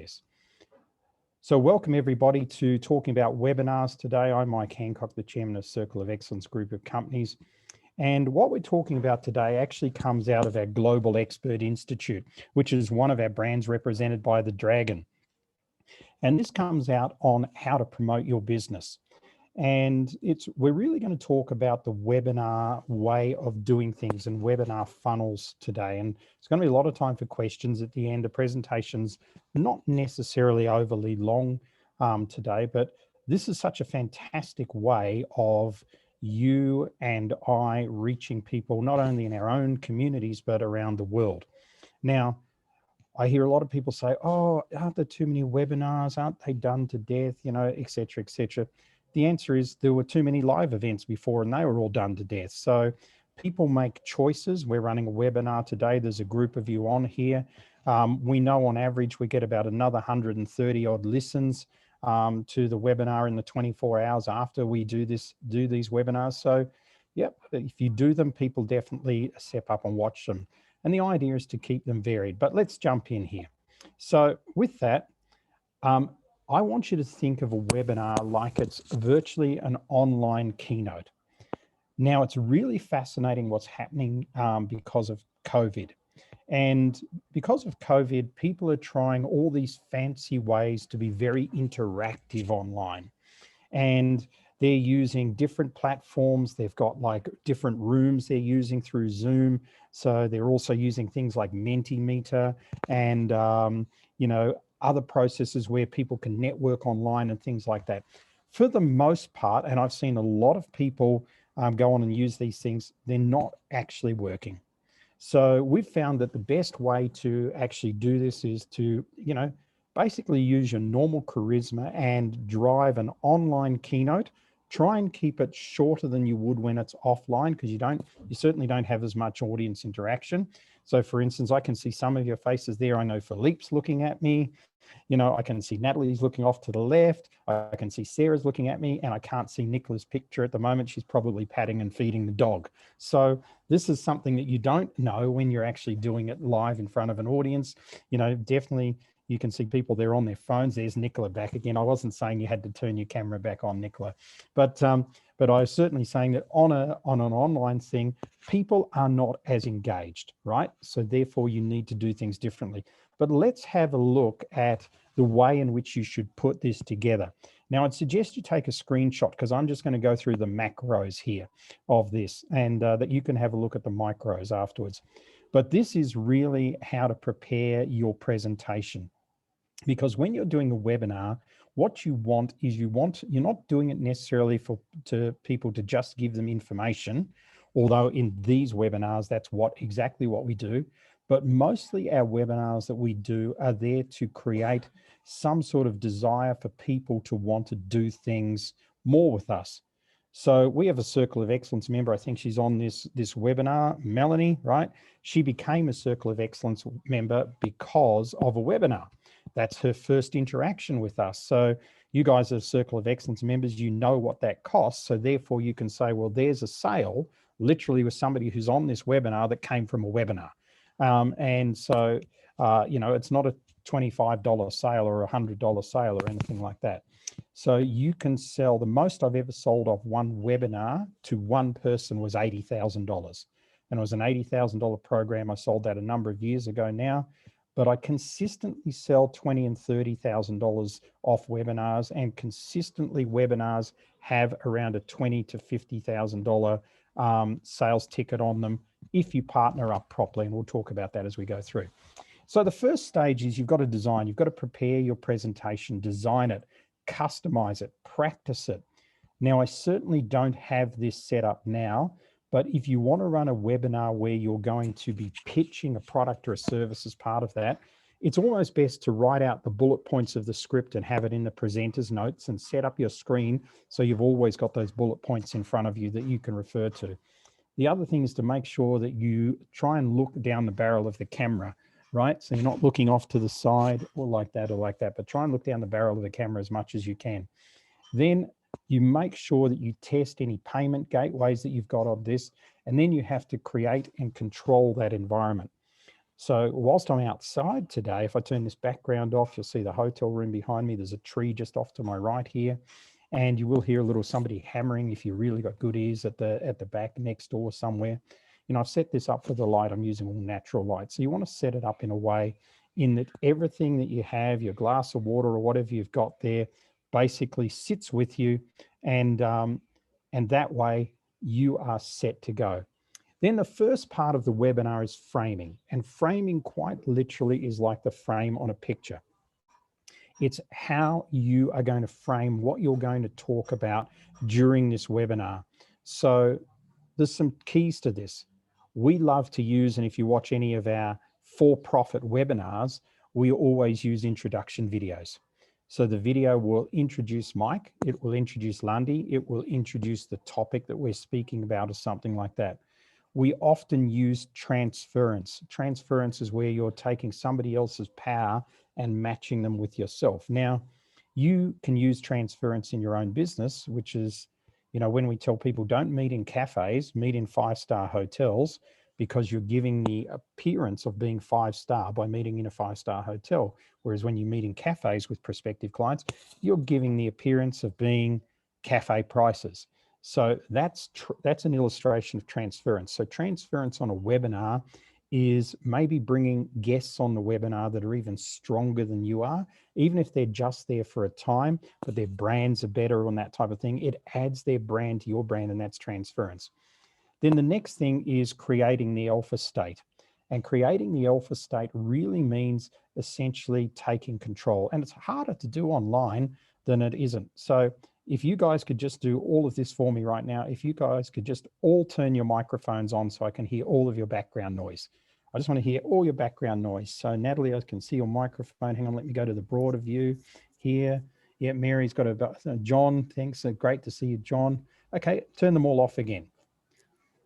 process. So welcome everybody to talking about webinars today. I'm Mike Handcock, the chairman of Circle of Excellence Group of Companies. And what we're talking about today actually comes out of our Global Expert Institute, which is one of our brands represented by the dragon. And this comes out on how to promote your business. And we're really going to talk about the webinar way of doing things and webinar funnels today. And it's going to be a lot of time for questions at the end. The presentation's not necessarily overly long today, but this is such a fantastic way of you and I reaching people, not only in our own communities, but around the world. Now, I hear a lot of people say, oh, aren't there too many webinars? Aren't they done to death? You know, et cetera, et cetera. The answer is there were too many live events before and they were all done to death. So people make choices. We're running a webinar today. There's a group of you on here. We know on average we get about another 130 odd listens to the webinar in the 24 hours after we do these webinars. So yep, if you do them, people definitely step up and watch them. And the idea is to keep them varied, but let's jump in here. So with that, I want you to think of a webinar like it's virtually an online keynote. Now, it's really fascinating what's happening because of COVID. And because of COVID, people are trying all these fancy ways to be very interactive online. And they're using different platforms. They've got like different rooms they're using through Zoom. So they're also using things like Mentimeter and, you know, other processes where people can network online and things like that. For the most part, and I've seen a lot of people go on and use these things, they're not actually working. So we've found that the best way to actually do this is to, you know, basically use your normal charisma and drive an online keynote. Try and keep it shorter than you would when it's offline, because you certainly don't have as much audience interaction. So for instance, I can see some of your faces there. I know Philippe's looking at me. You know, I can see Natalie's looking off to the left. I can see Sarah's looking at me, and I can't see Nicola's picture at the moment. She's probably patting and feeding the dog. So this is something that you don't know when you're actually doing it live in front of an audience. You know, definitely you can see people there on their phones. There's Nicola back again. I wasn't saying you had to turn your camera back on, Nicola, but I was certainly saying that on an online thing, people are not as engaged, right? So therefore you need to do things differently. But let's have a look at the way in which you should put this together. Now, I'd suggest you take a screenshot, because I'm just going to go through the macros here of this, and that you can have a look at the micros afterwards. But this is really how to prepare your presentation. Because when you're doing a webinar, what you want is you're not doing it necessarily to people to just give them information, although in these webinars, that's exactly what we do. But mostly our webinars that we do are there to create some sort of desire for people to want to do things more with us. So we have a Circle of Excellence member. I think she's on this webinar, Melanie, right? She became a Circle of Excellence member because of a webinar. That's her first interaction with us. So you guys are Circle of Excellence members, you know what that costs. So therefore you can say, well, there's a sale literally with somebody who's on this webinar that came from a webinar. And so, you know, it's not a $25 sale or a $100 sale or anything like that. So you can sell, the most I've ever sold off one webinar to one person was $80,000. And it was an $80,000 program. I sold that a number of years ago now, but I consistently sell $20,000 and $30,000 off webinars, and consistently webinars have around a $20,000 to $50,000 sales ticket on them if you partner up properly. And we'll talk about that as we go through. So the first stage is you've got to design, you've got to prepare your presentation, design it, customize it, practice it. Now, I certainly don't have this set up now, but if you want to run a webinar where you're going to be pitching a product or a service as part of that, it's almost best to write out the bullet points of the script and have it in the presenter's notes and set up your screen so you've always got those bullet points in front of you that you can refer to. The other thing is to make sure that you try and look down the barrel of the camera, right? So you're not looking off to the side or like that, but try and look down the barrel of the camera as much as you can. Then you make sure that you test any payment gateways that you've got on this, and then you have to create and control that environment. So whilst I'm outside today, if I turn this background off, you'll see the hotel room behind me. There's a tree just off to my right here. And you will hear a little somebody hammering if you really got good ears at the back next door somewhere. I've set this up for the light. I'm using all natural light. So you want to set it up in a way in that everything that you have, your glass of water or whatever you've got there, basically sits with you, and that way you are set to go. Then the first part of the webinar is framing, and framing quite literally is like the frame on a picture. It's how you are going to frame what you're going to talk about during this webinar. So there's some keys to this. We love to use, and if you watch any of our for-profit webinars, we always use introduction videos. So the video will introduce Mike, it will introduce Lundy, it will introduce the topic that we're speaking about or something like that. We often use transference. Transference is where you're taking somebody else's power and matching them with yourself. Now, you can use transference in your own business, which is, when we tell people don't meet in cafes, meet in 5-star hotels, because you're giving the appearance of being 5-star by meeting in a 5-star hotel. Whereas when you meet in cafes with prospective clients, you're giving the appearance of being cafe prices. So that's an illustration of transference. So transference on a webinar is maybe bringing guests on the webinar that are even stronger than you are, even if they're just there for a time, but their brands are better on that type of thing. It adds their brand to your brand, and that's transference. Then the next thing is creating the alpha state. And creating the alpha state really means essentially taking control. And it's harder to do online than it isn't. So if you guys could just do all of this for me right now, if you guys could just all turn your microphones on so I can hear all of your background noise. I just want to hear all your background noise. So Natalie, I can see your microphone. Hang on, let me go to the broader view here. Yeah, Mary's got a, John, thanks. Great to see you, John. Okay, turn them all off again.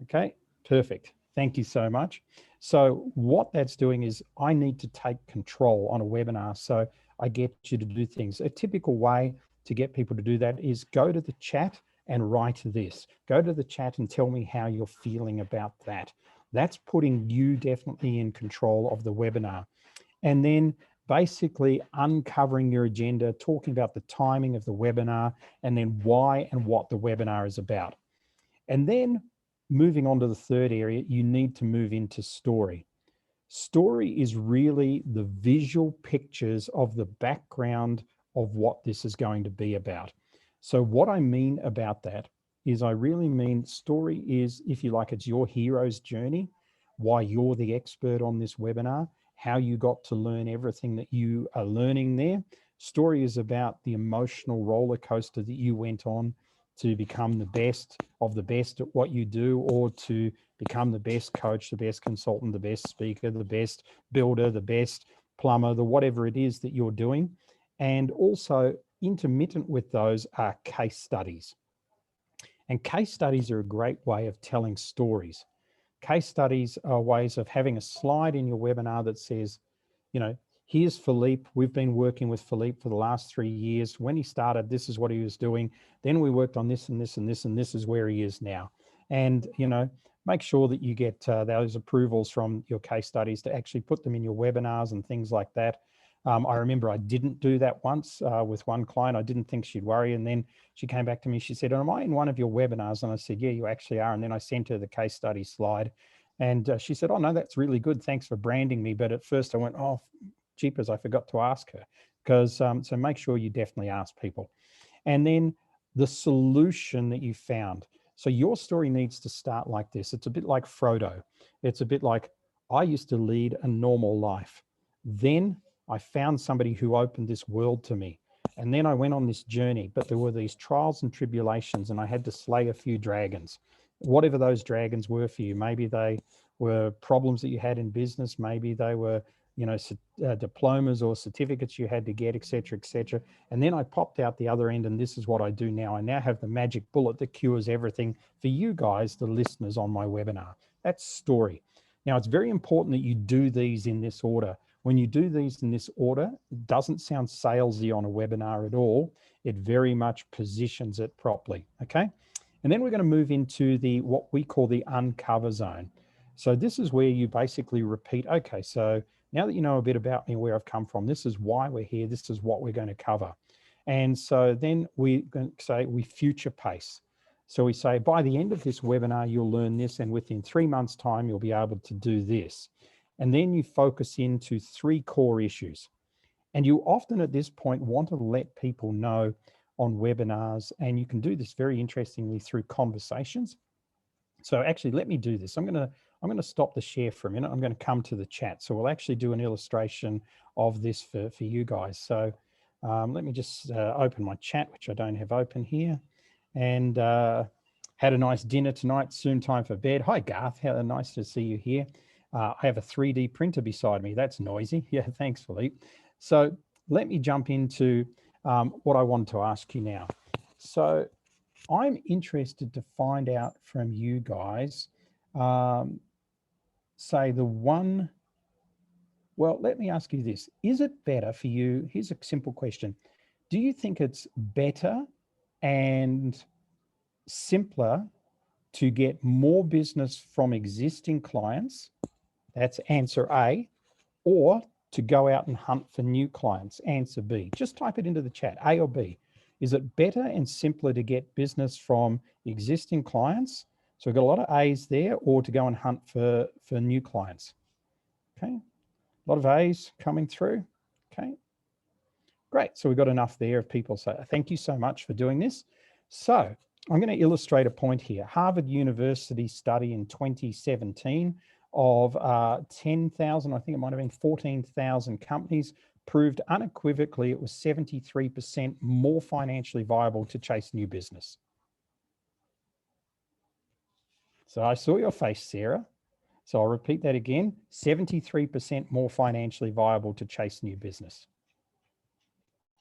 Okay, perfect. Thank you so much. So what that's doing is I need to take control on a webinar. So I get you to do things. A typical way to get people to do that is go to the chat and write this. Go to the chat and tell me how you're feeling about that. That's putting you definitely in control of the webinar. And then basically uncovering your agenda, talking about the timing of the webinar, and then why and what the webinar is about. And then moving on to the third area, you need to move into story. Story is really the visual pictures of the background of what this is going to be about. So what I mean about that is I really mean story is, if you like, it's your hero's journey, why you're the expert on this webinar, how you got to learn everything that you are learning there. Story is about the emotional roller coaster that you went on to become the best of the best at what you do, or to become the best coach, the best consultant, the best speaker, the best builder, the best plumber, the whatever it is that you're doing. And also intermittent with those are case studies. And case studies are a great way of telling stories. Case studies are ways of having a slide in your webinar that says, here's Philippe. We've been working with Philippe for the last 3 years. When he started, this is what he was doing. Then we worked on this and this and this, and this is where he is now. And, make sure that you get those approvals from your case studies to actually put them in your webinars and things like that. I remember I didn't do that once with one client. I didn't think she'd worry. And then she came back to me. She said, am I in one of your webinars? And I said, yeah, you actually are. And then I sent her the case study slide. And she said, oh, no, that's really good. Thanks for branding me. But at first I went, oh, jeepers, I forgot to ask her. Because so make sure you definitely ask people. And then the solution that you found. So your story needs to start like this. It's a bit like Frodo. It's a bit like, I used to lead a normal life. Then I found somebody who opened this world to me. And then I went on this journey, but there were these trials and tribulations, and I had to slay a few dragons. Whatever those dragons were for you, maybe they were problems that you had in business, maybe they were, diplomas or certificates you had to get, et cetera, et cetera. And then I popped out the other end, and this is what I do now. I now have the magic bullet that cures everything for you guys, the listeners on my webinar. That's story. Now, it's very important that you do these in this order. When you do these in this order, it doesn't sound salesy on a webinar at all. It very much positions it properly, okay? And then we're going to move into what we call the uncover zone. So this is where you basically repeat, okay, so now that you know a bit about me, where I've come from, this is why we're here, this is what we're going to cover. And so then we say we future pace. So we say, by the end of this webinar, you'll learn this, and within 3 months' time, you'll be able to do this. And then you focus into 3 core issues. And you often at this point want to let people know on webinars, and you can do this very interestingly through conversations. So actually, let me do this. I'm going to stop the share for a minute. I'm going to come to the chat. So we'll actually do an illustration of this for you guys. So let me just open my chat, which I don't have open here. And had a nice dinner tonight, soon time for bed. Hi, Garth. How nice to see you here. I have a 3D printer beside me. That's noisy. Yeah, thanks, Philippe. So let me jump into what I want to ask you now. So I'm interested to find out from you guys, say the one, well, let me ask you this. Is it better for you? Here's a simple question. Do you think it's better and simpler to get more business from existing clients? That's answer A. Or to go out and hunt for new clients? Answer B. Just type it into the chat, A or B. Is it better and simpler to get business from existing clients? So we've got a lot of A's there, or to go and hunt for new clients. Okay, a lot of A's coming through. Okay, great. So we've got enough there of people. So thank you so much for doing this. So I'm going to illustrate a point here. Harvard University study in 2017 of 10,000, I think it might have been 14,000 companies, proved unequivocally it was 73% more financially viable to chase new business. So I saw your face, Sarah. So I'll repeat that again, 73% more financially viable to chase new business.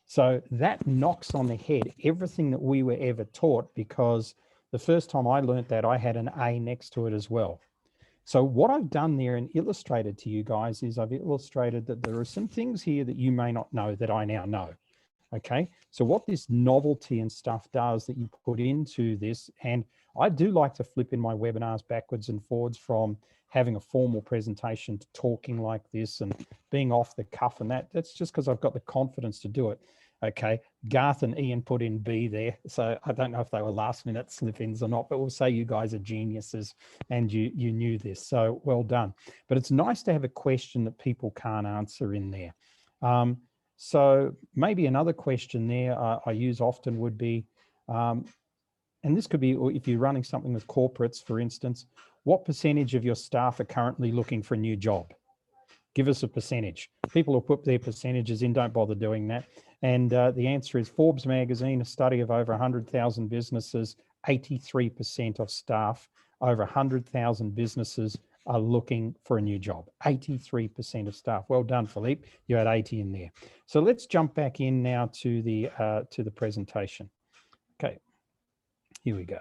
So that knocks on the head everything that we were ever taught, because the first time I learned that, I had an A next to it as well. So what I've done there and illustrated to you guys is I've illustrated that there are some things here that you may not know that I now know. Okay, so what this novelty and stuff does that you put into this, and I do like to flip in my webinars backwards and forwards from having a formal presentation to talking like this and being off the cuff, and that's just because I've got the confidence to do it. Okay, Garth and Ian put in B there, so I don't know if they were last minute slip-ins or not, but we'll say you guys are geniuses and you knew this, so well done. But it's nice to have a question that people can't answer in there. So maybe another question there I use often would be, and this could be if you're running something with corporates, for instance, what percentage of your staff are currently looking for a new job? Give us a percentage. People will put their percentages in, don't bother doing that. And the answer is Forbes magazine, a study of over 100,000 businesses, 83% of staff over 100,000 businesses are looking for a new job. 83% of staff. Well done, Philippe. You had 80 in there. So let's jump back in now to the presentation. Okay, here we go.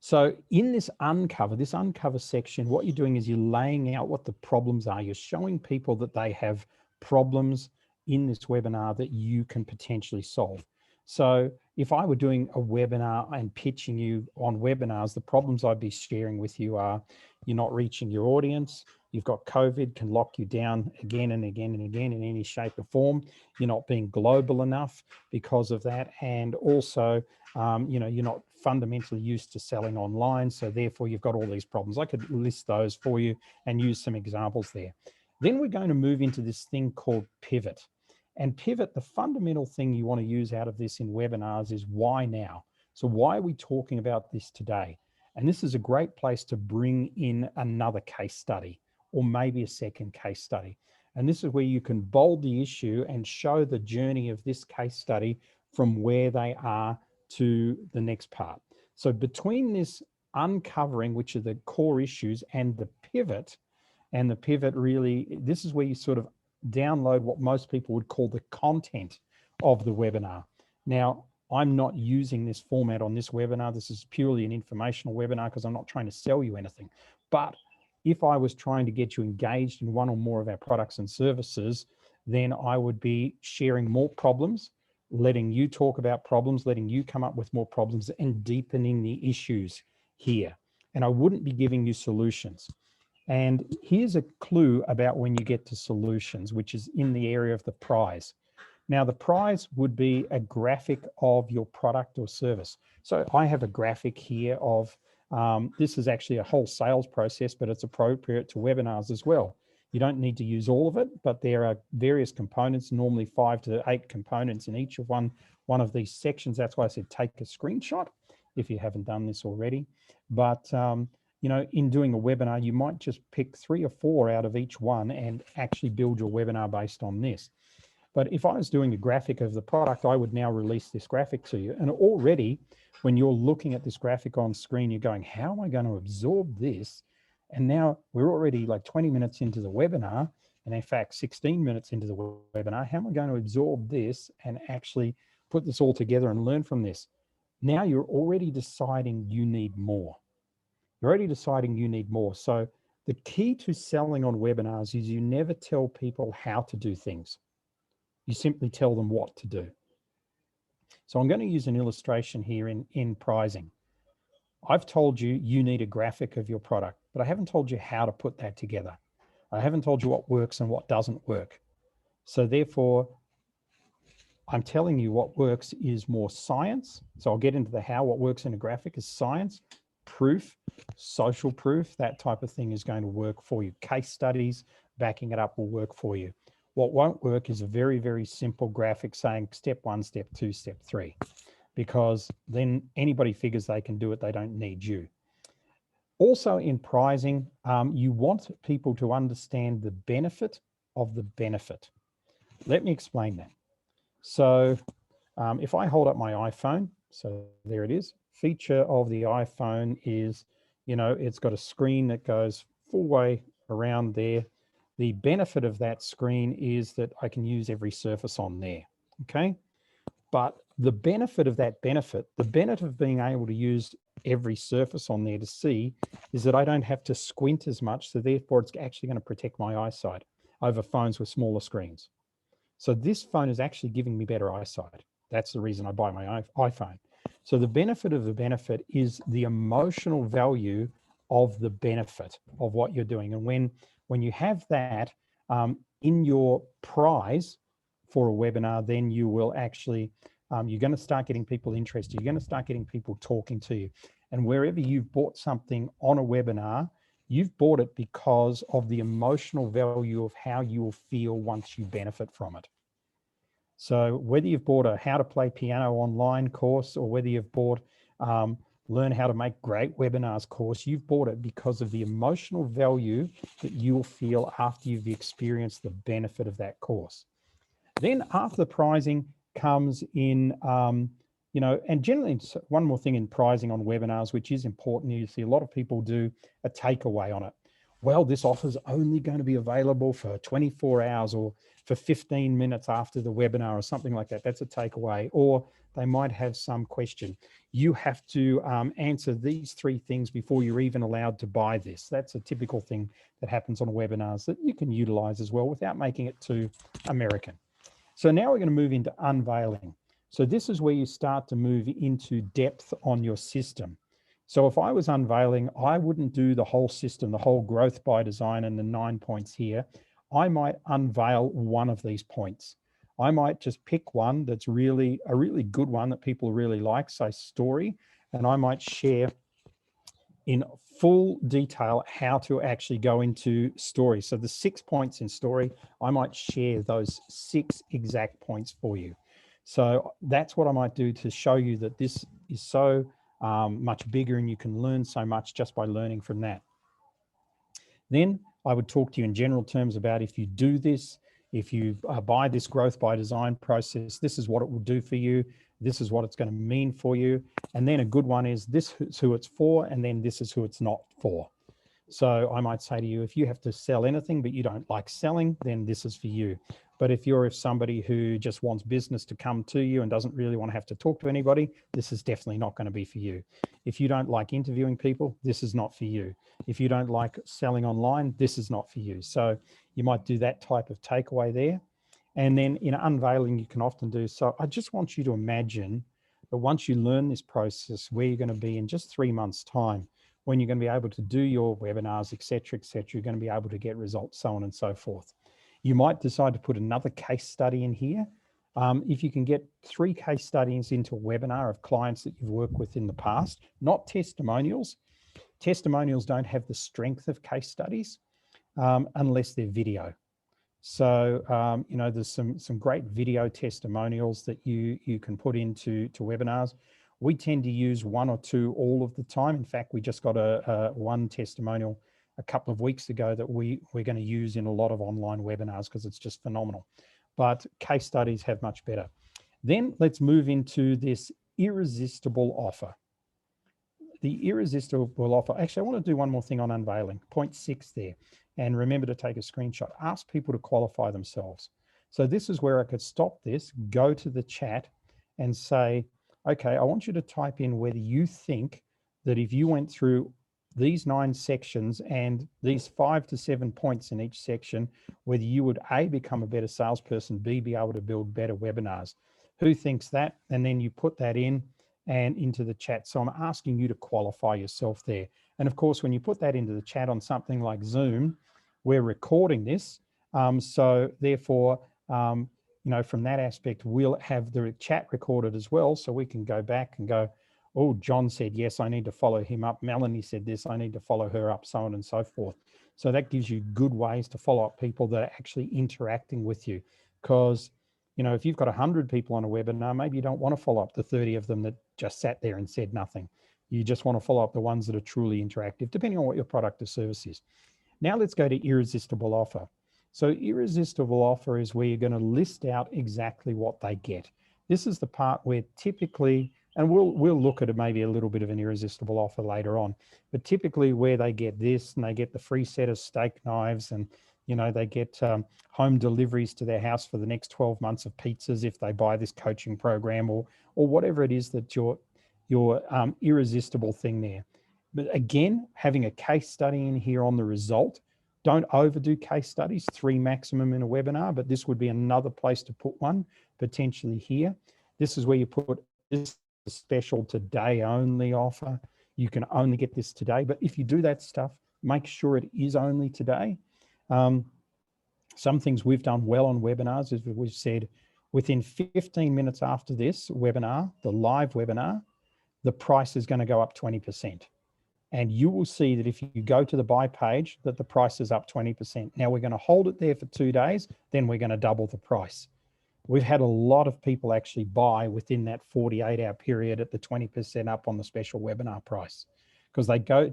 So in this uncover section, what you're doing is you're laying out what the problems are. You're showing people that they have problems in this webinar that you can potentially solve. So if I were doing a webinar and pitching you on webinars, the problems I'd be sharing with you are you're not reaching your audience, you've got COVID, can lock you down again and again and again in any shape or form, you're not being global enough because of that, and also you're not fundamentally used to selling online, so therefore you've got all these problems. I could list those for you and use some examples there. Then we're going to move into this thing called pivot. And pivot, the fundamental thing you want to use out of this in webinars is why now? So why are we talking about this today? And this is a great place to bring in another case study or maybe a second case study. And this is where you can bold the issue and show the journey of this case study from where they are to the next part. So between this uncovering, which are the core issues, and the pivot really, this is where you sort of download what most people would call the content of the webinar. Now, I'm not using this format on this webinar. This is purely an informational webinar because I'm not trying to sell you anything. But if I was trying to get you engaged in one or more of our products and services, then I would be sharing more problems, letting you talk about problems, letting you come up with more problems, and deepening the issues here. and I wouldn't be giving you solutions. And here's a clue about when you get to solutions, which is in the area of the prize. Now, the prize would be a graphic of your product or service. So I have a graphic here of, this is actually a whole sales process, but it's appropriate to webinars as well. You don't need to use all of it, but there are various components, normally 5 to 8 components in each of one of these sections. That's why I said take a screenshot if you haven't done this already. But you know, in doing a webinar, you might just pick 3 or 4 out of each one and actually build your webinar based on this. But if I was doing the graphic of the product, I would now release this graphic to you. And already when you're looking at this graphic on screen, you're going, how am I going to absorb this? And now we're already like 20 minutes into the webinar, and in fact, 16 minutes into the webinar. How am I going to absorb this and actually put this all together and learn from this? Now you're already deciding you need more. You're already deciding you need more. So the key to selling on webinars is you never tell people how to do things. You simply tell them what to do. So I'm going to use an illustration here in pricing. I've told you you need a graphic of your product, but I haven't told you how to put that together. I haven't told you what works and what doesn't work. So therefore, I'm telling you what works is more science. So I'll get into the how. What works in a graphic is science, proof, social proof. That type of thing is going to work for you. Case studies, backing it up will work for you. What won't work is a very, very simple graphic saying step 1, step 2, step 3, because then anybody figures they can do it. They don't need you. Also in pricing, you want people to understand the benefit of the benefit. Let me explain that. So if I hold up my iPhone, so there it is. Feature of the iPhone is, you know, it's got a screen that goes full way around there. The benefit of that screen is that I can use every surface on there, okay? But the benefit of that benefit, the benefit of being able to use every surface on there to see is that I don't have to squint as much, so therefore it's actually going to protect my eyesight over phones with smaller screens. So this phone is actually giving me better eyesight. That's the reason I buy my iPhone. So the benefit of the benefit is the emotional value of the benefit of what you're doing. And when you have that in your prize for a webinar, then you will actually, you're going to start getting people interested. You're going to start getting people talking to you. And wherever you've bought something on a webinar, you've bought it because of the emotional value of how you will feel once you benefit from it. So whether you've bought a how to play piano online course or whether you've bought learn how to make great webinars course, you've bought it because of the emotional value that you'll feel after you've experienced the benefit of that course. Then after the pricing comes in, you know, and generally one more thing in pricing on webinars, which is important, you see a lot of people do a takeaway on it. Well, this offer is only going to be available for 24 hours or for 15 minutes after the webinar or something like that. That's a takeaway. Or they might have some question. You have to answer these 3 things before you're even allowed to buy this. That's a typical thing that happens on webinars that you can utilize as well without making it too American. So now we're going to move into unveiling. So this is where you start to move into depth on your system. So if I was unveiling, I wouldn't do the whole system, the whole growth by design and the 9 points here. I might unveil one of these points. I might just pick one that's really a really good one that people really like, say story, and I might share in full detail how to actually go into story. So the 6 points in story, I might share those 6 exact points for you. So that's what I might do to show you that this is so much bigger and you can learn so much just by learning from that. Then I would talk to you in general terms about if you do this, if you buy this growth by design process, this is what it will do for you. This is what it's going to mean for you. And then a good one is this is who it's for, and then this is who it's not for. So I might say to you, if you have to sell anything, but you don't like selling, then this is for you. But if you're somebody who just wants business to come to you and doesn't really want to have to talk to anybody, this is definitely not going to be for you. If you don't like interviewing people, this is not for you. If you don't like selling online, this is not for you. So you might do that type of takeaway there. And then in unveiling, you can often do, so I just want you to imagine that once you learn this process, where you're going to be in just 3 months' time, when you're going to be able to do your webinars, et cetera, you're going to be able to get results, so on and so forth. You might decide to put another case study in here. If you can get 3 case studies into a webinar of clients that you've worked with in the past, not testimonials. Testimonials don't have the strength of case studies unless they're video. So, you know, there's some great video testimonials that you can put into webinars. We tend to use 1 or 2 all of the time. In fact, we just got a one testimonial a couple of weeks ago that we're going to use in a lot of online webinars because it's just phenomenal. But case studies have much better. Then let's move into this irresistible offer. The irresistible offer. Actually, I want to do one more thing on unveiling. Point 6 there. And remember to take a screenshot. Ask people to qualify themselves. So this is where I could stop this, go to the chat and say, okay, I want you to type in whether you think that if you went through these 9 sections and these 5 to 7 points in each section, whether you would A, become a better salesperson, B, be able to build better webinars. Who thinks that? And then you put that in and into the chat. So I'm asking you to qualify yourself there. And of course, when you put that into the chat on something like Zoom, we're recording this. So therefore, you know, from that aspect, we'll have the chat recorded as well. So we can go back and go, oh, John said, yes, I need to follow him up. Melanie said this, I need to follow her up, so on and so forth. So that gives you good ways to follow up people that are actually interacting with you. Because, you know, if you've got 100 people on a webinar, maybe you don't want to follow up the 30 of them that just sat there and said nothing. You just want to follow up the ones that are truly interactive, depending on what your product or service is. Now let's go to irresistible offer. So irresistible offer is where you're going to list out exactly what they get. This is the part where typically, and we'll look at it maybe a little bit of an irresistible offer later on, but typically where they get this and they get the free set of steak knives and, you know, they get home deliveries to their house for the next 12 months of pizzas if they buy this coaching program or whatever it is that your irresistible thing there. But again, having a case study in here on the result. Don't overdo case studies, 3 maximum in a webinar, but this would be another place to put one, potentially here. This is where you put this special today only offer. You can only get this today, but if you do that stuff, make sure it is only today. Some things we've done well on webinars is we've said within 15 minutes after this webinar, the live webinar, the price is going to go up 20%. And you will see that if you go to the buy page, that the price is up 20%. Now we're going to hold it there for 2 days, then we're going to double the price. We've had a lot of people actually buy within that 48-hour period at the 20% up on the special webinar price, because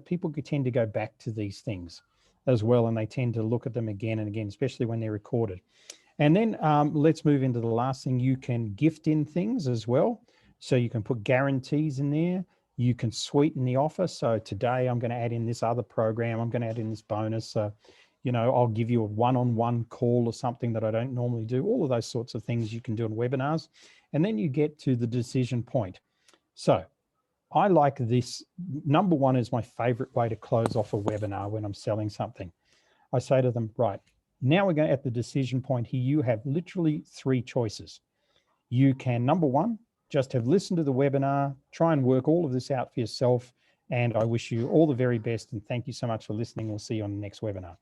people tend to go back to these things as well, and they tend to look at them again and again, especially when they're recorded. And then let's move into the last thing. You can gift in things as well. So you can put guarantees in there. You can sweeten the offer. So today I'm going to add in this other program. I'm going to add in this bonus. You know, I'll give you a one-on-one call or something that I don't normally do. All of those sorts of things you can do in webinars. And then you get to the decision point. So I like this. Number 1 is my favorite way to close off a webinar when I'm selling something. I say to them, right, now we're going at the decision point here. You have literally 3 choices. You can, number 1, just have listened to the webinar, try and work all of this out for yourself. And I wish you all the very best. And thank you so much for listening. We'll see you on the next webinar.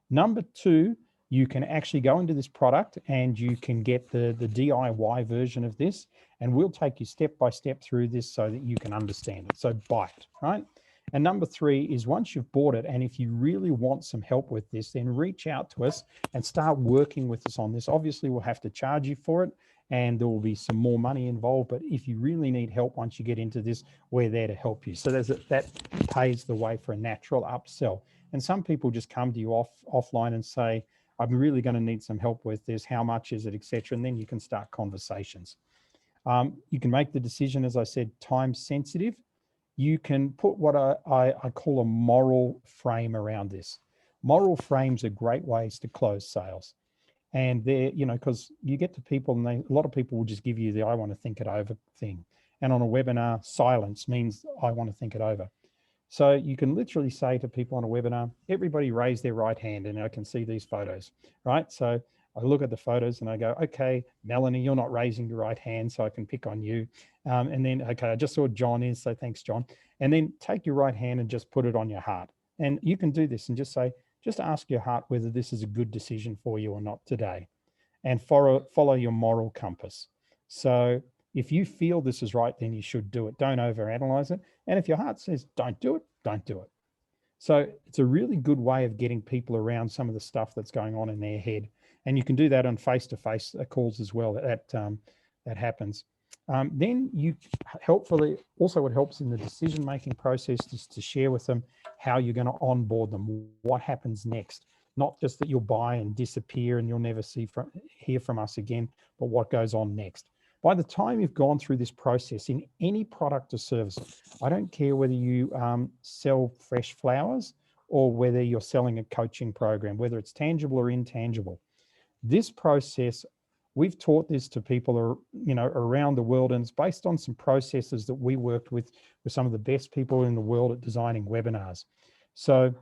Number 2, you can actually go into this product and you can get the DIY version of this. And we'll take you step by step through this so that you can understand it. So buy it, right? And number 3 is once you've bought it, and if you really want some help with this, then reach out to us and start working with us on this. Obviously, we'll have to charge you for it, and there will be some more money involved. But if you really need help once you get into this, we're there to help you. So that paves the way for a natural upsell. And some people just come to you offline and say, I'm really going to need some help with this. How much is it, etc. And then you can start conversations. You can make the decision, as I said, time sensitive. You can put what I call a moral frame around this. Moral frames are great ways to close sales. And they're, you know, because you get to people and a lot of people will just give you the I want to think it over thing. And on a webinar, silence means I want to think it over. So you can literally say to people on a webinar, everybody raise their right hand, and I can see these photos, right? So I look at the photos and I go, okay, Melanie, you're not raising your right hand, so I can pick on you. And then, okay, I just saw John is, so thanks, John. And then take your right hand and just put it on your heart. And you can do this and just say, just ask your heart whether this is a good decision for you or not today, and follow your moral compass. So if you feel this is right, then you should do it. Don't overanalyze it. And if your heart says don't do it, don't do it. So it's a really good way of getting people around some of the stuff that's going on in their head. And you can do that on face-to-face calls as well. That happens. Then you helpfully, also what helps in the decision-making process is to share with them how you're going to onboard them, what happens next. Not just that you'll buy and disappear and you'll never hear from us again, but what goes on next. By the time you've gone through this process in any product or service, I don't care whether you sell fresh flowers or whether you're selling a coaching program, whether it's tangible or intangible. This process, we've taught this to people, around the world, and it's based on some processes that we worked with some of the best people in the world at designing webinars. So,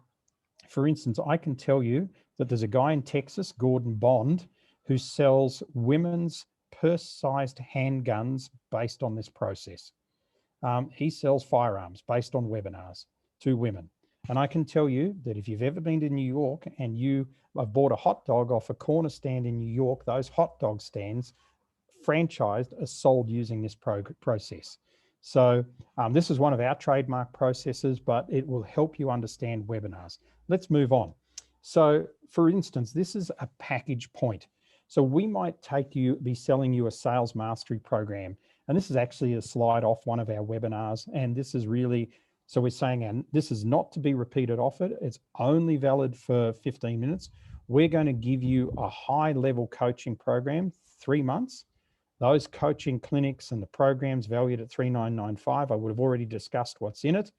for instance, I can tell you that there's a guy in Texas, Gordon Bond, who sells women's purse-sized handguns based on this process. He sells firearms based on webinars to women. And I can tell you that if you've ever been to New York and you have bought a hot dog off a corner stand in New York, those hot dog stands franchised are sold using this process. So this is one of our trademark processes, but it will help you understand webinars. Let's move on. So for instance, this is a package point. So we might be selling you a sales mastery program. And this is actually a slide off one of our webinars. And this is really, so we're saying, and this is not to be repeated off it. It's only valid for 15 minutes. We're going to give you a high level coaching program, 3 months. Those coaching clinics and the programs valued at $3,995. I would have already discussed what's in it.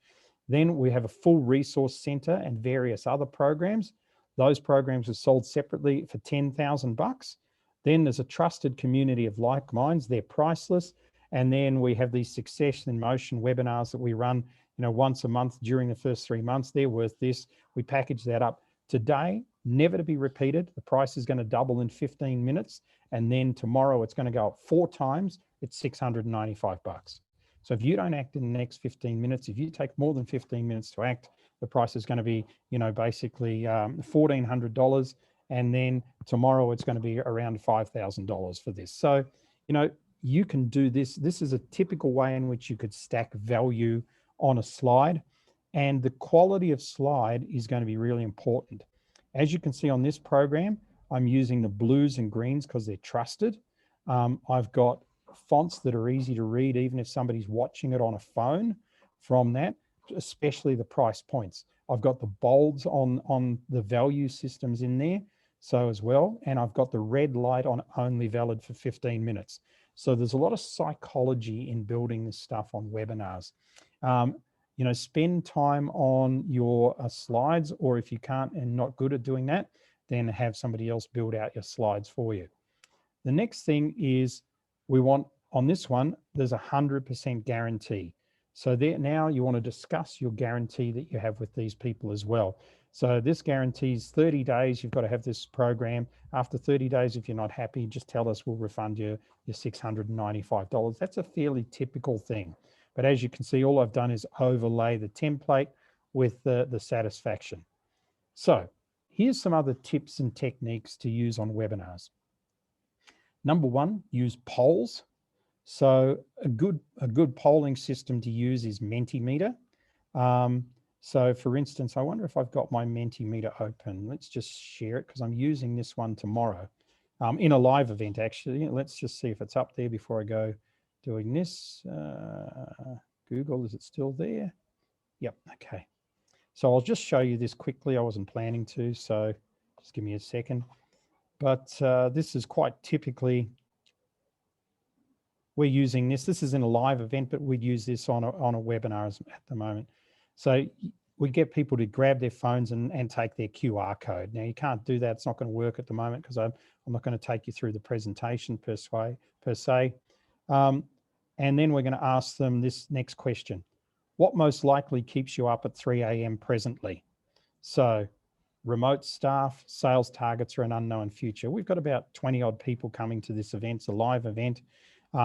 Then we have a full resource center and various other programs. Those programs are sold separately for $10,000. Then there's a trusted community of like minds. They're priceless. And then we have these Success in Motion webinars that we run, once a month during the first 3 months. They're worth this. We package that up today, never to be repeated. The price is going to double in 15 minutes. And then tomorrow it's going to go up 4 times. It's $695. So if you don't act in the next 15 minutes, if you take more than 15 minutes to act, the price is going to be, basically $1,400. And then tomorrow it's going to be around $5,000 for this. So, you can do this. This is a typical way in which you could stack value on a slide. And the quality of slide is going to be really important. As you can see on this program, I'm using the blues and greens because they're trusted. I've got fonts that are easy to read, even if somebody's watching it on a phone from that, especially the price points. I've got the bolds on the value systems in there, so as well. And I've got the red light on only valid for 15 minutes. So there's a lot of psychology in building this stuff on webinars. Spend time on your slides, or if you can't and not good at doing that, then have somebody else build out your slides for you. The next thing is we want, on this one, there's 100% guarantee. So there, now you want to discuss your guarantee that you have with these people as well. So this guarantees 30 days, you've got to have this program. After 30 days, if you're not happy, just tell us, we'll refund you your $695. That's a fairly typical thing. But as you can see, all I've done is overlay the template with the satisfaction. So here's some other tips and techniques to use on webinars. Number one, use polls. So a good polling system to use is Mentimeter. So for instance, I wonder if I've got my Mentimeter open. Let's just share it because I'm using this one tomorrow in a live event, actually. Let's just see if it's up there before I go doing this. Google, is it still there? Yep, okay. So I'll just show you this quickly. I wasn't planning to, so just give me a second. But this is quite typically, we're using this. This is in a live event, but we'd use this on a webinar at the moment. So we get people to grab their phones and take their QR code. Now you can't do that. It's not going to work at the moment because I'm not going to take you through the presentation per se. And then we're going to ask them this next question. What most likely keeps you up at 3 a.m. presently? So remote staff, sales targets are an unknown future. We've got about 20 odd people coming to this event. It's a live event.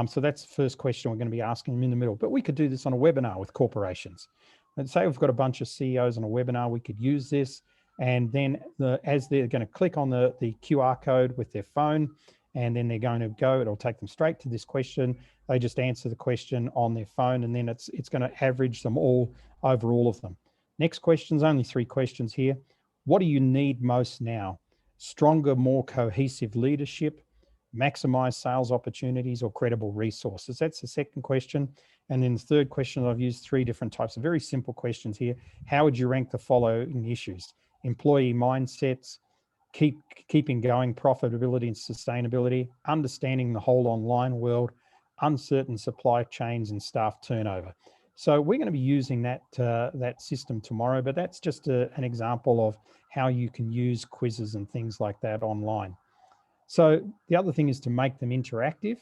So that's the first question we're going to be asking them in the middle. But we could do this on a webinar with corporations. And say we've got a bunch of CEOs on a webinar, we could use this. And then as they're going to click on the QR code with their phone, and then they're going to go, it'll take them straight to this question. They just answer the question on their phone, and then it's going to average them all over all of them. Next questions, only 3 questions here. What do you need most now? Stronger, more cohesive leadership, maximize sales opportunities, or credible resources? That's the second question. And then the third question, I've used 3 different types of very simple questions here. How would you rank the following issues? Employee mindsets, keeping going, profitability and sustainability, understanding the whole online world, uncertain supply chains, and staff turnover. So we're going to be using that system tomorrow, but that's just an example of how you can use quizzes and things like that online. So the other thing is to make them interactive.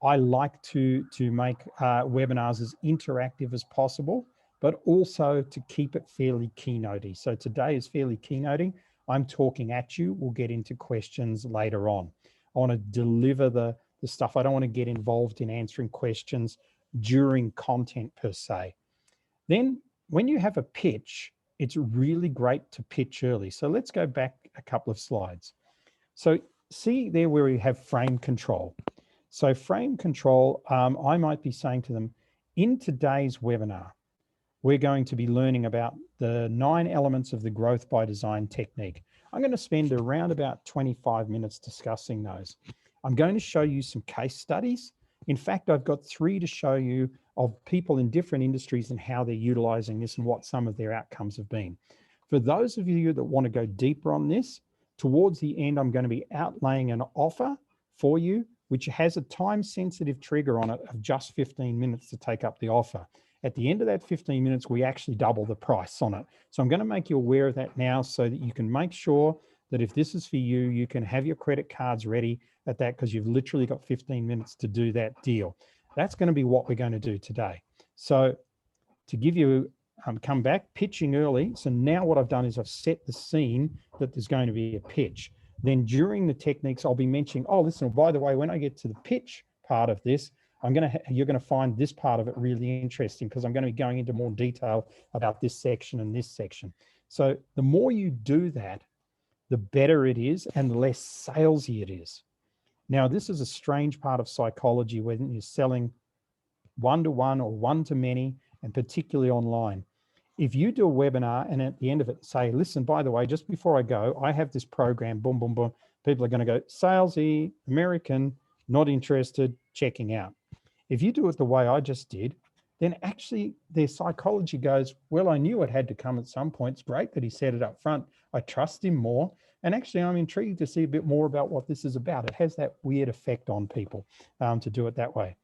I like to make webinars as interactive as possible, but also to keep it fairly keynote-y. So today is fairly keynote-y. I'm talking at you. We'll get into questions later on. I want to deliver the stuff. I don't want to get involved in answering questions during content per se. Then when you have a pitch, it's really great to pitch early. So let's go back a couple of slides. So see there where we have frame control. So frame control, I might be saying to them, in today's webinar, we're going to be learning about the 9 elements of the growth by design technique. I'm going to spend around about 25 minutes discussing those. I'm going to show you some case studies. In fact, I've got 3 to show you of people in different industries and how they're utilizing this and what some of their outcomes have been. For those of you that want to go deeper on this, towards the end, I'm going to be outlaying an offer for you, which has a time-sensitive trigger on it of just 15 minutes to take up the offer. At the end of that 15 minutes, we actually double the price on it. So I'm going to make you aware of that now so that you can make sure that if this is for you, you can have your credit cards ready at that, because you've literally got 15 minutes to do that deal. That's going to be what we're going to do today. So to give you, come back, pitching early. So now what I've done is I've set the scene that there's going to be a pitch. Then during the techniques, I'll be mentioning, oh, listen, by the way, when I get to the pitch part of this, you're going to find this part of it really interesting, because I'm going to be going into more detail about this section and this section. So the more you do that, the better it is and the less salesy it is. Now, this is a strange part of psychology when you're selling one-to-one or one-to-many, and particularly online. If you do a webinar and at the end of it say, listen, by the way, just before I go, I have this program, boom, boom, boom, people are going to go, salesy, American, not interested, checking out. If you do it the way I just did, then actually their psychology goes, well, I knew it had to come at some point. It's great that he said it up front. I trust him more. And actually, I'm intrigued to see a bit more about what this is about. It has that weird effect on people to do it that way.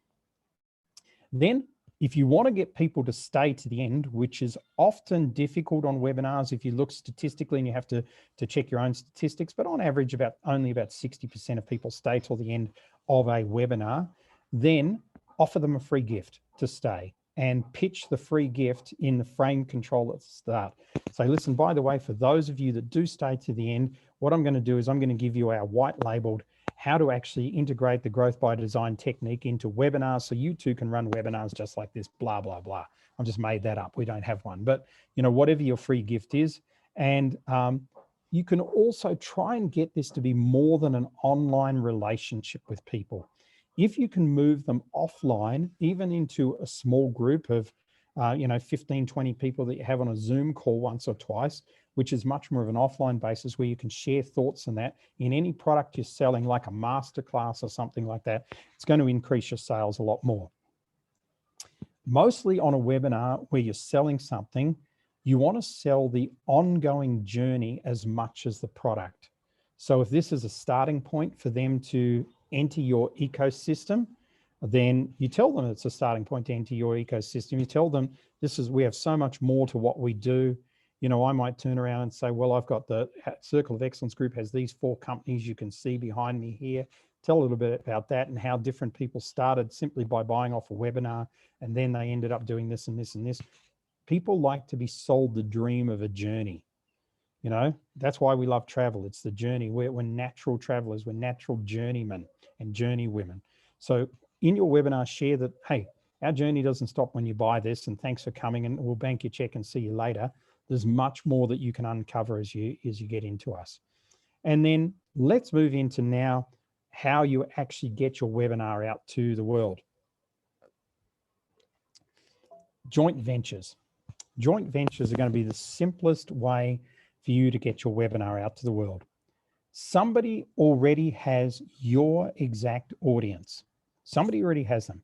Then, if you want to get people to stay to the end, which is often difficult on webinars, if you look statistically and you have to check your own statistics, but on average, only about 60% of people stay till the end of a webinar, then offer them a free gift to stay and pitch the free gift in the frame control at the start. Say, listen, by the way, for those of you that do stay to the end, what I'm going to do is I'm going to give you our white labeled how to actually integrate the growth by design technique into webinars, so you too can run webinars just like this, blah, blah, blah. I've just made that up. We don't have one, but you know, whatever your free gift is. And you can also try and get this to be more than an online relationship with people. If you can move them offline, even into a small group of, 15, 20 people that you have on a Zoom call once or twice, which is much more of an offline basis where you can share thoughts and that in any product you're selling, like a masterclass or something like that, it's going to increase your sales a lot more. Mostly on a webinar where you're selling something, you want to sell the ongoing journey as much as the product. So if this is a starting point for them to enter your ecosystem, then you tell them it's a starting point to enter your ecosystem. You tell them we have so much more to what we do. You know, I might turn around and say, well, I've got the Circle of Excellence Group has these 4 companies you can see behind me here. Tell a little bit about that and how different people started simply by buying off a webinar, and then they ended up doing this and this and this. People like to be sold the dream of a journey. You know, that's why we love travel. It's the journey. We're natural travelers. We're natural journeymen and journey women. So in your webinar, share that, hey, our journey doesn't stop when you buy this, and thanks for coming, and we'll bank your check and see you later. There's much more that you can uncover as you get into us. And then let's move into now how you actually get your webinar out to the world. Joint ventures. Joint ventures are going to be the simplest way for you to get your webinar out to the world. Somebody already has your exact audience. Somebody already has them.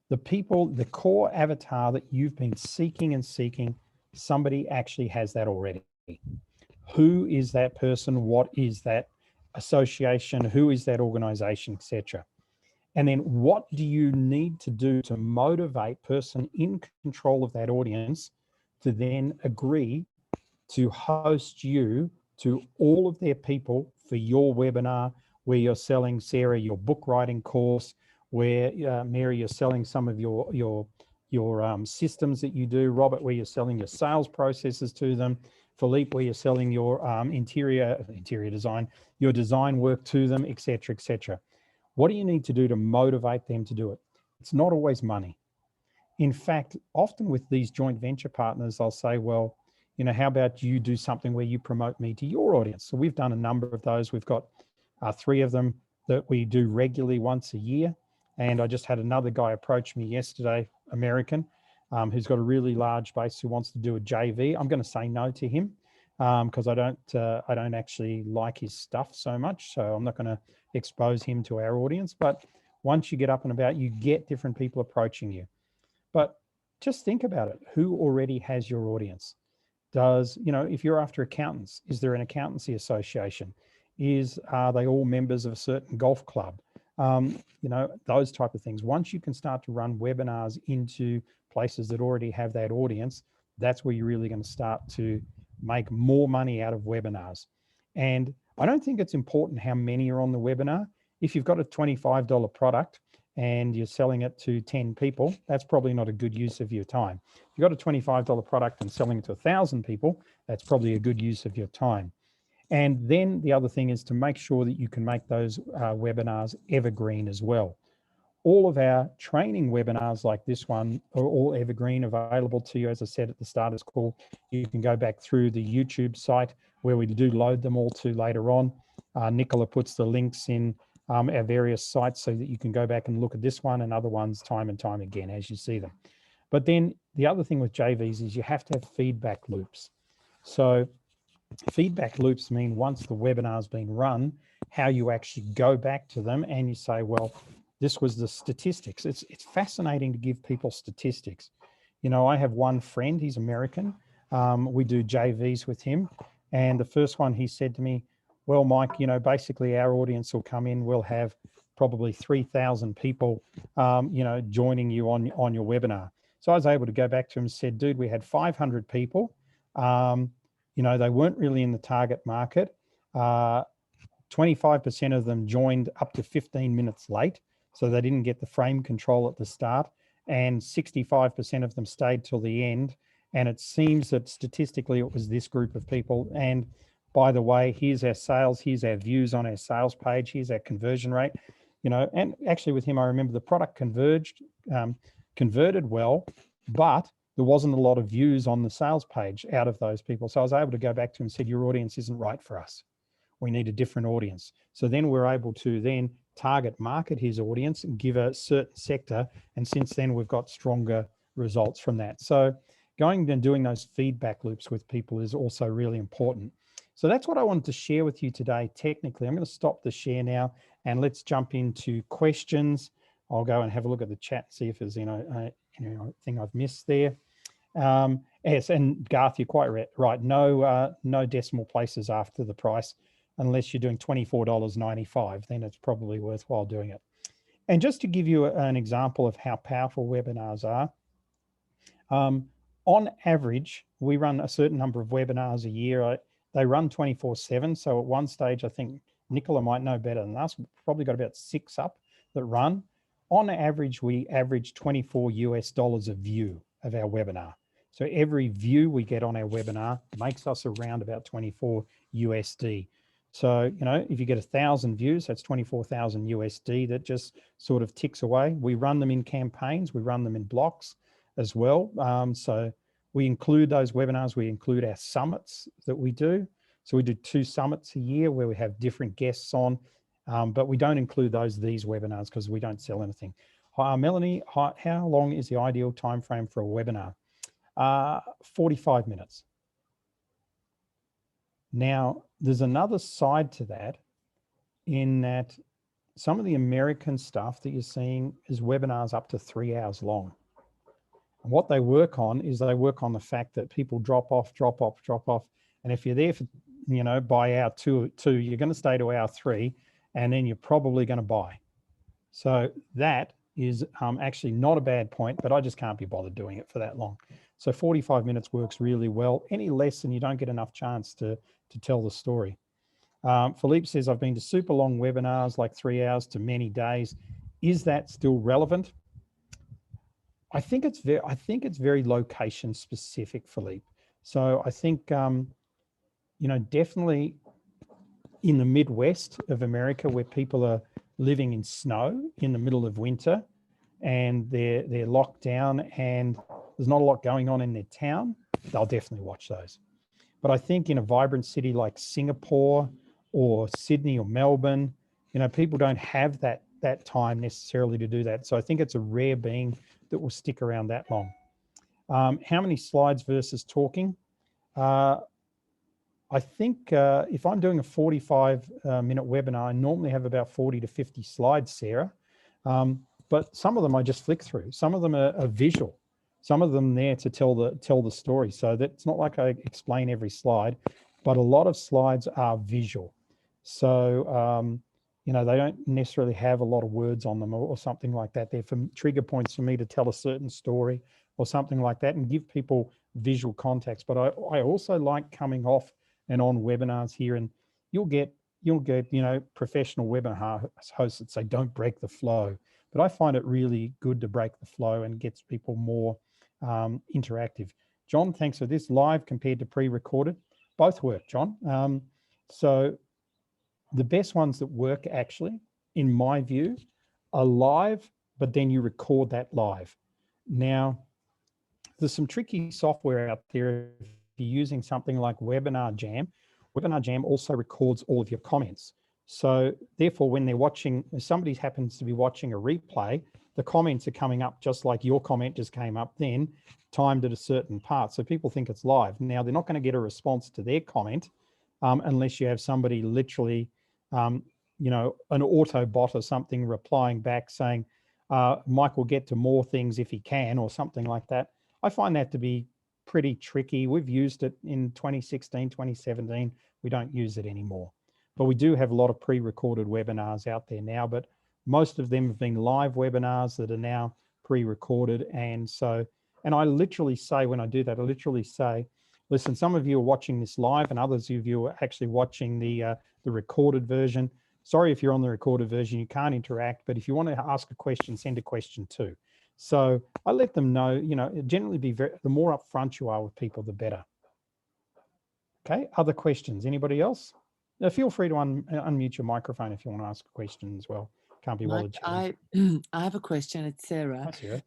The people, the core avatar that you've been seeking and seeking, somebody actually has that already. Who is that person? What is that association? Who is that organization, etc.? And then what do you need to do to motivate person in control of that audience to then agree to host you to all of their people for your webinar, where you're selling, Sarah, your book writing course, where Mary, you're selling some of your systems that you do, Robert, where you're selling your sales processes to them, Philippe, where you're selling your interior design, your design work to them, etc., etc. What do you need to do to motivate them to do it? It's not always money. In fact, often with these joint venture partners, I'll say, well, you know, how about you do something where you promote me to your audience? So we've done a number of those. We've got 3 of them that we do regularly once a year. And I just had another guy approach me yesterday, American, who's got a really large base, who wants to do a JV. I'm going to say no to him because I don't actually like his stuff so much. So I'm not going to expose him to our audience. But once you get up and about, you get different people approaching you. But just think about it. Who already has your audience? Does, you know, if you're after accountants, is there an accountancy association? Are they all members of a certain golf club? You know, those type of things. Once you can start to run webinars into places that already have that audience, that's where you're really going to start to make more money out of webinars. And I don't think it's important how many are on the webinar. If you've got a $25 product and you're selling it to 10 people, that's probably not a good use of your time. If you've got a $25 product and selling it to 1,000 people, that's probably a good use of your time. And then the other thing is to make sure that you can make those webinars evergreen as well. All of our training webinars like this one are all evergreen, available to you. As I said at the start of this call, you can go back through the YouTube site where we do load them all to later on. Nicola puts the links in our various sites so that you can go back and look at this one and other ones time and time again as you see them. But then the other thing with JVs is you have to have feedback loops. So feedback loops mean once the webinar's been run, how you actually go back to them and you say, well, this was the statistics. It's fascinating to give people statistics. You know, I have one friend, he's American. We do JVs with him. And the first one he said to me, well, Mike, you know, basically our audience will come in, we'll have probably 3,000 people, you know, joining you on your webinar. So I was able to go back to him and said, dude, we had 500 people. You know, they weren't really in the target market. 25% of them joined up to 15 minutes late. So they didn't get the frame control at the start, and 65% of them stayed till the end. And it seems that statistically it was this group of people. And by the way, here's our sales, here's our views on our sales page, here's our conversion rate, you know. And actually with him, I remember the product converted well, but there wasn't a lot of views on the sales page out of those people. So I was able to go back to him and said, your audience isn't right for us. We need a different audience. So then we're able to then target market his audience and give a certain sector. And since then we've got stronger results from that. So going and doing those feedback loops with people is also really important. So that's what I wanted to share with you today. Technically, I'm going to stop the share now and let's jump into questions. I'll go and have a look at the chat, see if there's anything I've missed there. Yes, and Garth, you're quite right. No decimal places after the price, unless you're doing $24.95, then it's probably worthwhile doing it. And just to give you an example of how powerful webinars are, on average, we run a certain number of webinars a year. They run 24/7. So at one stage, I think Nicola might know better than us. We've probably got about 6 up that run. On average, we average $24 US a view of our webinar. So every view we get on our webinar makes us around about 24 USD. So, you know, if you get 1,000 views, that's 24,000 USD that just sort of ticks away. We run them in campaigns, we run them in blocks as well. So we include those webinars, we include our summits that we do. So we do 2 summits a year where we have different guests on, but we don't include these webinars because we don't sell anything. Melanie, how long is the ideal time frame for a webinar? 45 minutes. Now, there's another side to that in that some of the American stuff that you're seeing is webinars up to 3 hours long. And what they work on is they work on the fact that people drop off. And if you're there for, you know, by hour two, you're going to stay to hour 3, and then you're probably going to buy. So that is actually not a bad point, but I just can't be bothered doing it for that long. So 45 minutes works really well. Any less and you don't get enough chance to tell the story. Philippe says, I've been to super long webinars, like 3 hours to many days. Is that still relevant? I think it's very location specific, Philippe. So I think, you know, definitely in the Midwest of America where people are living in snow in the middle of winter and they're locked down and there's not a lot going on in their town, they'll definitely watch those. But I think in a vibrant city like Singapore or Sydney or Melbourne, you know, people don't have that time necessarily to do that. So I think it's a rare being that will stick around that long. How many slides versus talking? I think if I'm doing a 45-minute webinar, I normally have about 40 to 50 slides, Sarah. But some of them I just flick through. Some of them are visual. Some of them there to tell the story. So that's not like I explain every slide, but a lot of slides are visual. So, you know, they don't necessarily have a lot of words on them or something like that. They're for trigger points for me to tell a certain story or something like that and give people visual context. But I also like coming off and on webinars here, and you'll get, you know, professional webinar hosts that say, don't break the flow. But I find it really good to break the flow and gets people more interactive. John, thanks for this. Live compared to pre-recorded, both work, John. So the best ones that work actually, in my view, are live, but then you record that live. Now, there's some tricky software out there. If you're using something like Webinar Jam also records all of your comments. So therefore, when they're watching, if somebody happens to be watching a replay, the comments are coming up just like your comment just came up then, timed at a certain part. So people think it's live. Now, they're not going to get a response to their comment unless you have somebody literally, you know, an auto bot or something replying back saying, Mike will get to more things if he can, or something like that. I find that to be pretty tricky. We've used it in 2016, 2017. We don't use it anymore. But we do have a lot of pre-recorded webinars out there now, but most of them have been live webinars that are now pre-recorded. And so, and I literally say, when I do that, I literally say, listen, some of you are watching this live and others of you are actually watching the recorded version. Sorry if you're on the recorded version, you can't interact, but if you want to ask a question, send a question too. So I let them know, you know, generally the more upfront you are with people, the better. Okay, other questions? Anybody else? Now, feel free to unmute your microphone if you want to ask a question as well. Can't be Mike, bothered. I have a question. It's Sarah. Hi, Sarah.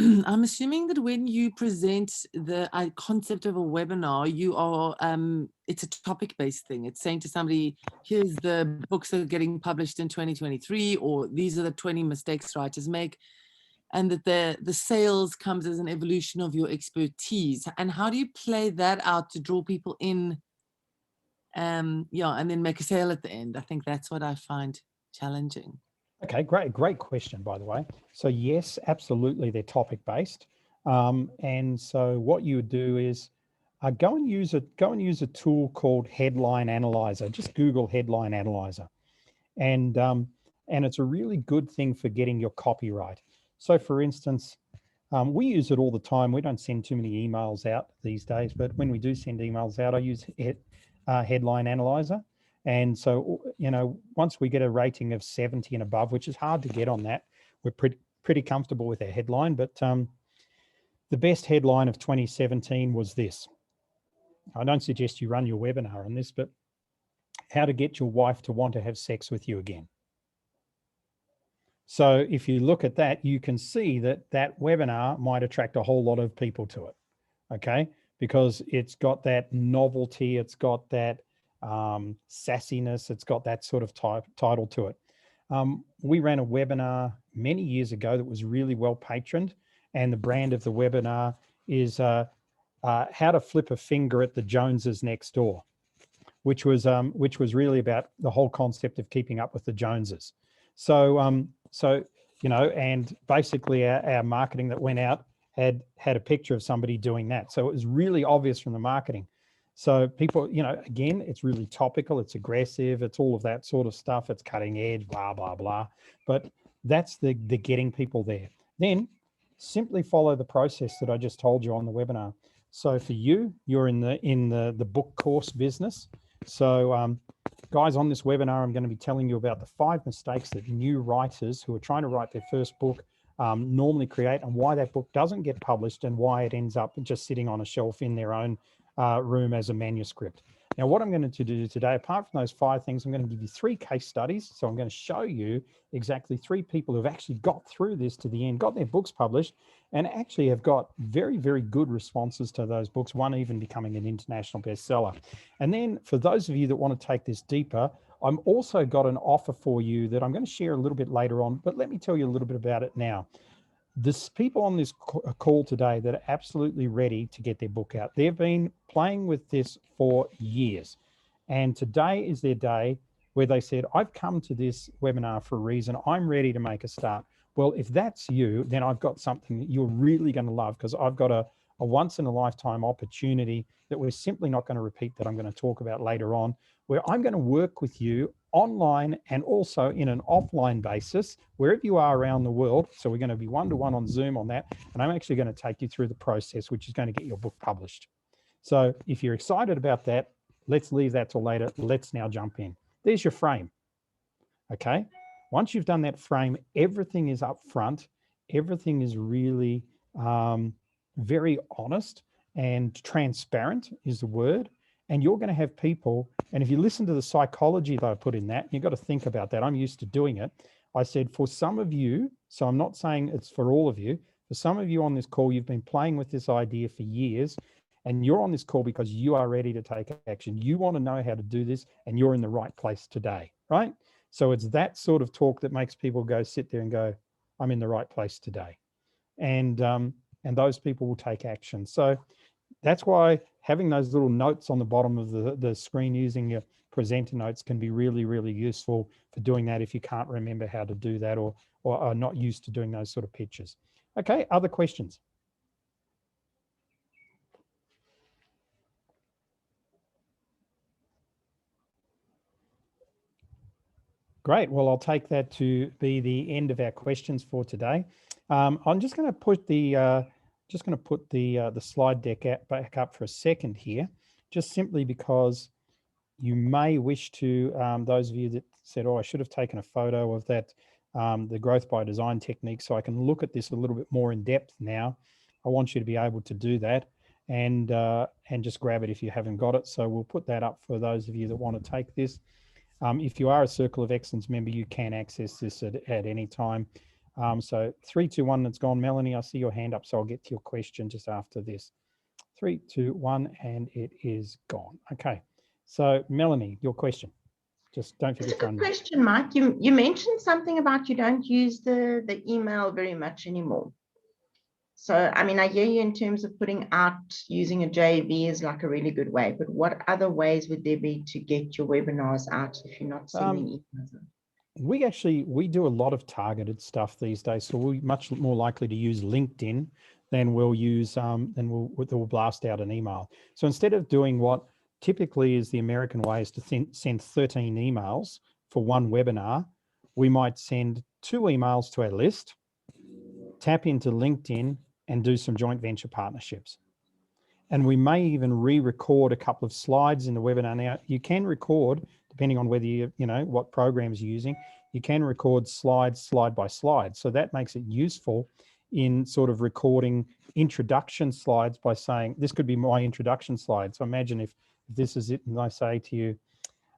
I'm assuming that when you present the concept of a webinar, you are, it's a topic-based thing. It's saying to somebody, here's the books that are getting published in 2023, or these are the 20 mistakes writers make, and that the sales comes as an evolution of your expertise. And how do you play that out to draw people in, yeah, and then make a sale at the end? I think that's what I find challenging. Okay, great question, by the way. So yes, absolutely, they're topic based. And so what you would do is go and use a tool called Headline Analyzer. Just Google Headline Analyzer, and it's a really good thing for getting your copyright. So for instance, we use it all the time. We don't send too many emails out these days, but when we do send emails out, I use Headline Analyzer. And so, you know, once we get a rating of 70 and above, which is hard to get on that, we're pretty comfortable with our headline. But The best headline of 2017 was this. I don't suggest you run your webinar on this, but how to get your wife to want to have sex with you again. So if you look at that, you can see that that webinar might attract a whole lot of people to it, okay? Because it's got that novelty, it's got that sassiness, it's got that sort of title to it. We ran a webinar many years ago that was really well patroned, and the brand of the webinar is how to flip a finger at the Joneses next door, which was really about the whole concept of keeping up with the Joneses. So, you know, and basically our marketing that went out had a picture of somebody doing that. So it was really obvious from the marketing. So people, you know, again, it's really topical, it's aggressive, it's all of that sort of stuff. It's cutting edge, blah, blah, blah. But that's the getting people there. Then simply follow the process that I just told you on the webinar. So for you, you're in the book course business. So guys, on this webinar, I'm going to be telling you about the 5 mistakes that new writers who are trying to write their first book normally create, and why that book doesn't get published and why it ends up just sitting on a shelf in their own room as a manuscript. Now, what I'm going to do today, apart from those 5 things, I'm going to give you 3 case studies. So I'm going to show you exactly 3 people who've actually got through this to the end, got their books published, and actually have got very, very good responses to those books, one even becoming an international bestseller. And then for those of you that want to take this deeper, I'm also got an offer for you that I'm going to share a little bit later on, but let me tell you a little bit about it now. There's people on this call today that are absolutely ready to get their book out. They've been playing with this for years. And today is their day where they said, I've come to this webinar for a reason. I'm ready to make a start. Well, if that's you, then I've got something that you're really going to love, because I've got a once in a lifetime opportunity that we're simply not going to repeat, that I'm going to talk about later on, where I'm going to work with you online and also in an offline basis, wherever you are around the world. So we're going to be one-to-one on Zoom on that. And I'm actually going to take you through the process, which is going to get your book published. So if you're excited about that, let's leave that till later. Let's now jump in. There's your frame. Okay. Once you've done that frame, everything is up front. Everything is really very honest and transparent is the word. And you're going to have people, and if you listen to the psychology that I put in that, you've got to think about that. I'm used to doing it. I said, for some of you, so I'm not saying it's for all of you, for some of you on this call, you've been playing with this idea for years, and you're on this call because you are ready to take action. You want to know how to do this, and you're in the right place today, right? So it's that sort of talk that makes people go sit there and go, I'm in the right place today. And those people will take action. So that's why having those little notes on the bottom of the screen using your presenter notes can be really, really useful for doing that if you can't remember how to do that, or are not used to doing those sort of pitches. Okay, other questions? Great. Well, I'll take that to be the end of our questions for today. I'm just going to put the slide deck back up for a second here, just simply because you may wish to, those of you that said, oh, I should have taken a photo of that, the growth by design technique, so I can look at this a little bit more in depth now. I want you to be able to do that and just grab it if you haven't got it. So we'll put that up for those of you that want to take this. If you are a Circle of Excellence member, you can access this at any time. So 3, 2, 1, it's gone. Melanie, I see your hand up, so I'll get to your question just after this. 3, 2, 1, and it is gone. Okay. So Melanie, your question. Just don't forget to unmute. Question, Mike. You mentioned something about you don't use the email very much anymore. So, I mean, I hear you in terms of putting out using a JV is like a really good way, but what other ways would there be to get your webinars out if you're not sending emails? We do a lot of targeted stuff these days, so we're much more likely to use LinkedIn than we'll use we'll blast out an email. So instead of doing what typically is the American way, is to send 13 emails for one webinar, we might send 2 emails to our list, tap into LinkedIn, and do some joint venture partnerships. And we may even re-record a couple of slides in the webinar. Now, you can record, depending on whether you know what programs you're using, you can record slides slide by slide. So that makes it useful in sort of recording introduction slides by saying, this could be my introduction slide. So imagine if this is it and I say to you,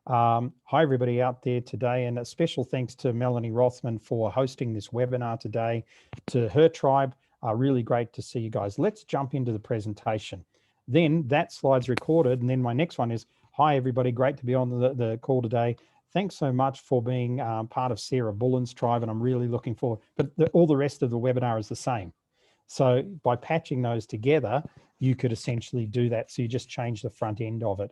hi everybody out there today, and a special thanks to Melanie Rothman for hosting this webinar today, to her tribe. Really great to see you guys. Let's jump into the presentation. Then that slide's recorded, and then my next one is, hi everybody, great to be on the call today. Thanks so much for being part of Sarah Bullen's tribe, and I'm really looking forward, but all the rest of the webinar is the same. So by patching those together, you could essentially do that. So you just change the front end of it.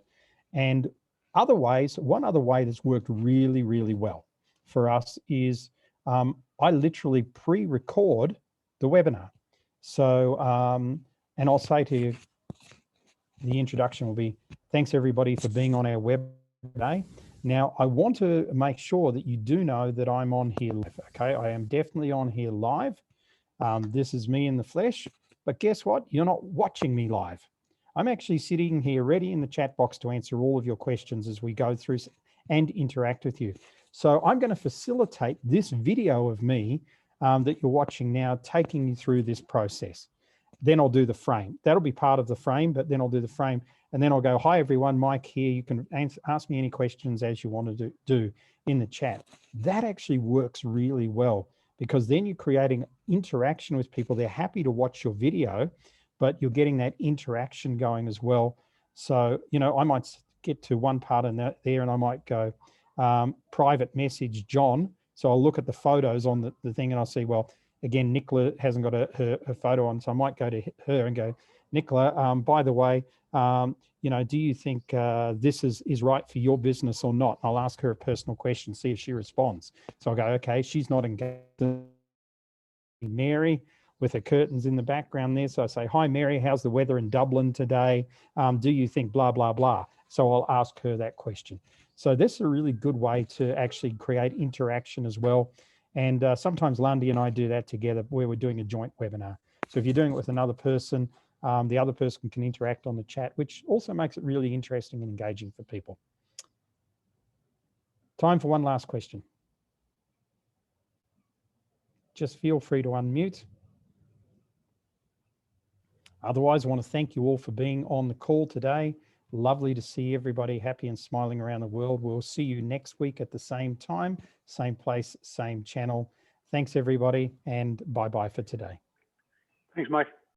And other ways, one other way that's worked really, really well for us is I literally pre-record the webinar. So, and I'll say to you, the introduction will be, thanks everybody for being on our web today. Now, I want to make sure that you do know that I'm on here live, okay? I am definitely on here live. This is me in the flesh, but guess what? You're not watching me live. I'm actually sitting here ready in the chat box to answer all of your questions as we go through and interact with you. So I'm going to facilitate this video of me that you're watching now, taking you through this process. Then I'll do the frame. That'll be part of the frame, but then I'll do the frame. And then I'll go, hi everyone, Mike here. You can ask me any questions as you want to do in the chat. That actually works really well, because then you're creating interaction with people. They're happy to watch your video, but you're getting that interaction going as well. So, you know, I might get to one part in there and I might go, private message John. So I'll look at the photos on the thing and I'll see, well, again, Nicola hasn't got her photo on. So I might go to her and go, Nicola, by the way, you know, do you think this is right for your business or not? I'll ask her a personal question, see if she responds. So I'll go, okay, she's not engaged. Mary with her curtains in the background there. So I say, hi, Mary, how's the weather in Dublin today? Do you think blah, blah, blah? So I'll ask her that question. So this is a really good way to actually create interaction as well. And sometimes Lundy and I do that together where we're doing a joint webinar. So if you're doing it with another person, the other person can interact on the chat, which also makes it really interesting and engaging for people. Time for one last question. Just feel free to unmute. Otherwise, I want to thank you all for being on the call today. Lovely to see everybody happy and smiling around the world. We'll see you next week at the same time, same place, same channel. Thanks, everybody, and bye-bye for today. Thanks, Mike.